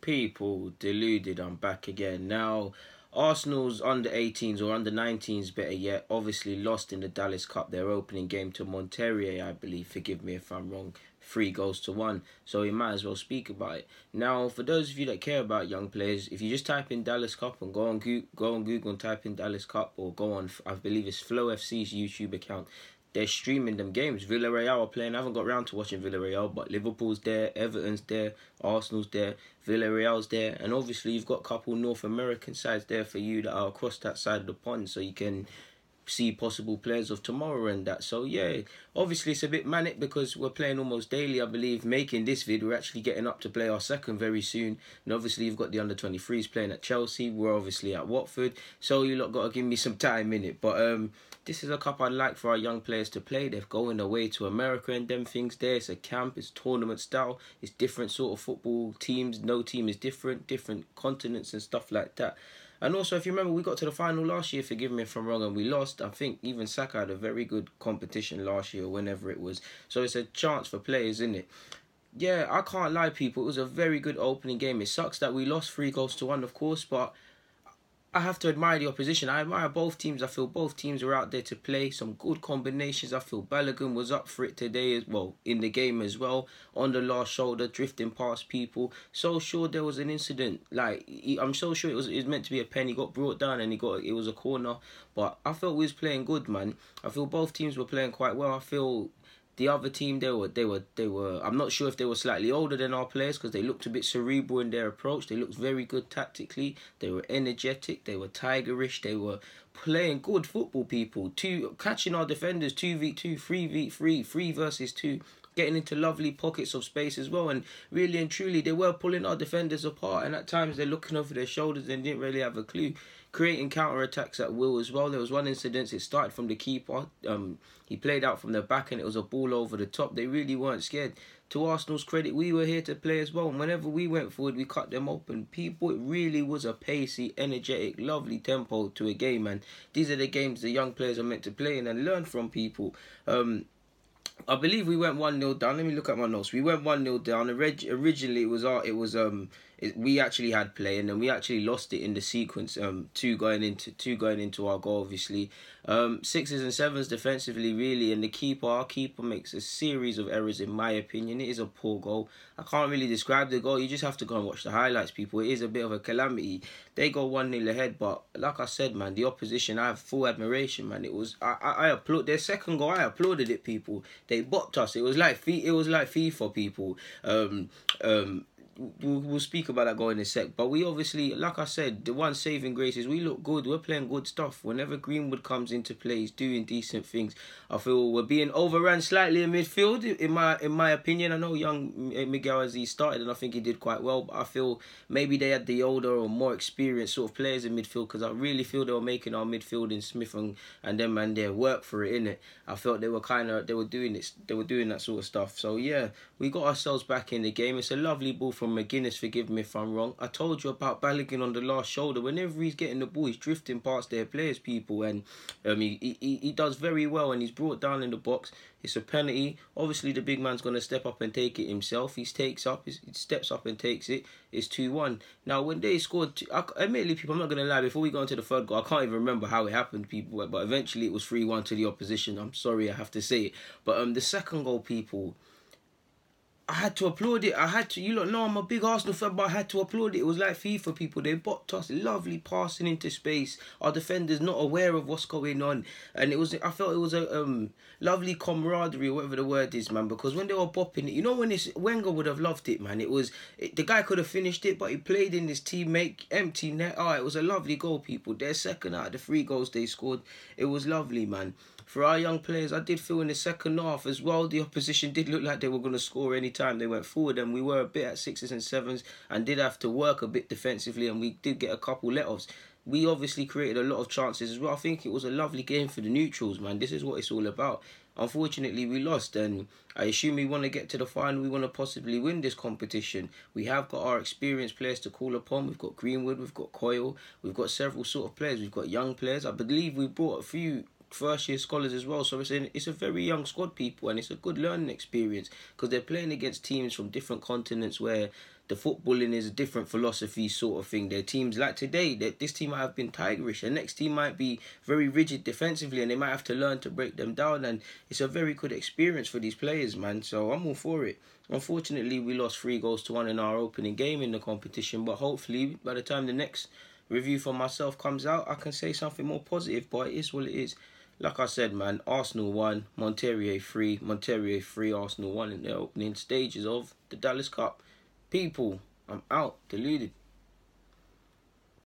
People, deluded, I'm back again. Now, Arsenal's under 18s or under 19s, better yet, obviously lost in the Dallas Cup, their opening game to Monterrey, I believe. Forgive me if I'm wrong. 3 goals to 1. So we might as well speak about it. Now, for those of you that care about young players, if you just type in Dallas Cup and go on Google and type in Dallas Cup, or go on, I believe it's Flow FC's YouTube account, they're streaming them games. Villarreal are playing. I haven't got round to watching Villarreal, but Liverpool's there, Everton's there, Arsenal's there, Villarreal's there, and obviously you've got a couple North American sides there for you that are across that side of the pond, so you can see possible players of tomorrow and that. So yeah, obviously it's a bit manic because we're playing almost daily. I believe making this vid, we're actually getting up to play our second very soon, and obviously you've got the under 23s playing at Chelsea. We're obviously at Watford, so you lot got to give me some time in it. But this is a cup I'd like for our young players to play. They're going away to America and them things there. It's a camp, it's tournament style, it's different sort of football teams. No team is different continents and stuff like that. And also, if you remember, we got to the final last year, forgive me if I'm wrong, and we lost. I think even Saka had a very good competition last year, whenever it was. So it's a chance for players, isn't it? Yeah, I can't lie, people. It was a very good opening game. It sucks that we lost 3 goals to 1, of course, but I have to admire the opposition. I admire both teams. I feel both teams were out there to play some good combinations. I feel Balogun was up for it today as well, in the game as well, on the last shoulder, drifting past people. So sure there was an incident. Like, I'm so sure it was meant to be a pen. He got brought down and it was a corner. But I felt we was playing good, man. I feel both teams were playing quite well. I feel the other team, they were. I'm not sure if they were slightly older than our players because they looked a bit cerebral in their approach. They looked very good tactically. They were energetic. They were tigerish. They were playing good football. People, catching our defenders 2v2, 3v3, 3 versus 2. Getting into lovely pockets of space as well, and really and truly they were pulling our defenders apart, and at times they're looking over their shoulders and didn't really have a clue. Creating counter-attacks at will as well. There was one incident, it started from the keeper. He played out from the back and it was a ball over the top. They really weren't scared. To Arsenal's credit, we were here to play as well, and whenever we went forward, we cut them open. People, it really was a pacey, energetic, lovely tempo to a game, and these are the games the young players are meant to play in and learn from, people. I believe we went 1-0 down. Let me look at my notes. We went 1-0 down. Originally, we actually had play, and then we actually lost it in the sequence. Two going into our goal, obviously. 6s and 7s defensively, really, and our keeper makes a series of errors. In my opinion, it is a poor goal. I can't really describe the goal. You just have to go and watch the highlights, people. It is a bit of a calamity. They go 1-0 ahead, but like I said, man, the opposition, I have full admiration, man. It was I applaud their second goal. I applauded it, people. They bopped us. It was like FIFA, people. We'll speak about that goal in a sec. But we obviously, like I said, the one saving grace is we look good. We're playing good stuff. Whenever Greenwood comes into play, he's doing decent things. I feel we're being overrun slightly in midfield, in my opinion. I know young Miguel, as he started, and I think he did quite well. But I feel maybe they had the older or more experienced sort of players in midfield, because I really feel they were making our midfield in Smith and them and their work for it, innit? I felt they were doing that sort of stuff. So yeah, we got ourselves back in the game. It's a lovely ball from McGuinness, forgive me if I'm wrong. I told you about Balogun on the last shoulder. Whenever he's getting the ball, he's drifting past their players, people, and he does very well, and he's brought down in the box. It's a penalty. Obviously, the big man's going to step up and take it himself. He steps up and takes it. It's 2-1. Now, when they scored, admittedly, people, I'm not going to lie, before we go into the third goal, I can't even remember how it happened, people, but eventually it was 3-1 to the opposition. I'm sorry, I have to say it. But the second goal, people, I had to applaud it. You lot know I'm a big Arsenal fan, but I had to applaud it. It was like FIFA, people. They bopped us, lovely passing into space. Our defenders not aware of what's going on, and I felt it was a lovely camaraderie, or whatever the word is, man. Because when they were bopping it, you know, Wenger would have loved it, man. The guy could have finished it, but he played in his teammate, empty net. It was a lovely goal, people. Their second out of the 3 goals they scored. It was lovely, man. For our young players, I did feel in the second half as well, the opposition did look like they were going to score any time they went forward, and we were a bit at 6s and 7s and did have to work a bit defensively, and we did get a couple let-offs. We obviously created a lot of chances as well. I think it was a lovely game for the neutrals, man. This is what it's all about. Unfortunately, we lost, and I assume we want to get to the final. We want to possibly win this competition. We have got our experienced players to call upon. We've got Greenwood, we've got Coyle, we've got several sort of players. We've got young players. I believe we brought a few first-year scholars as well, so it's a very young squad, people, and it's a good learning experience because they're playing against teams from different continents where the footballing is a different philosophy sort of thing. Their teams, like today, this team might have been tigerish. The next team might be very rigid defensively, and they might have to learn to break them down. And it's a very good experience for these players, man. So I'm all for it. Unfortunately, we lost 3-1 in our opening game in the competition. But hopefully, by the time the next review for myself comes out, I can say something more positive. But it is what it is. Like I said, man, Arsenal 1, Monterrey 3, Arsenal 1 in the opening stages of the Dallas Cup. People, I'm out. Deluded.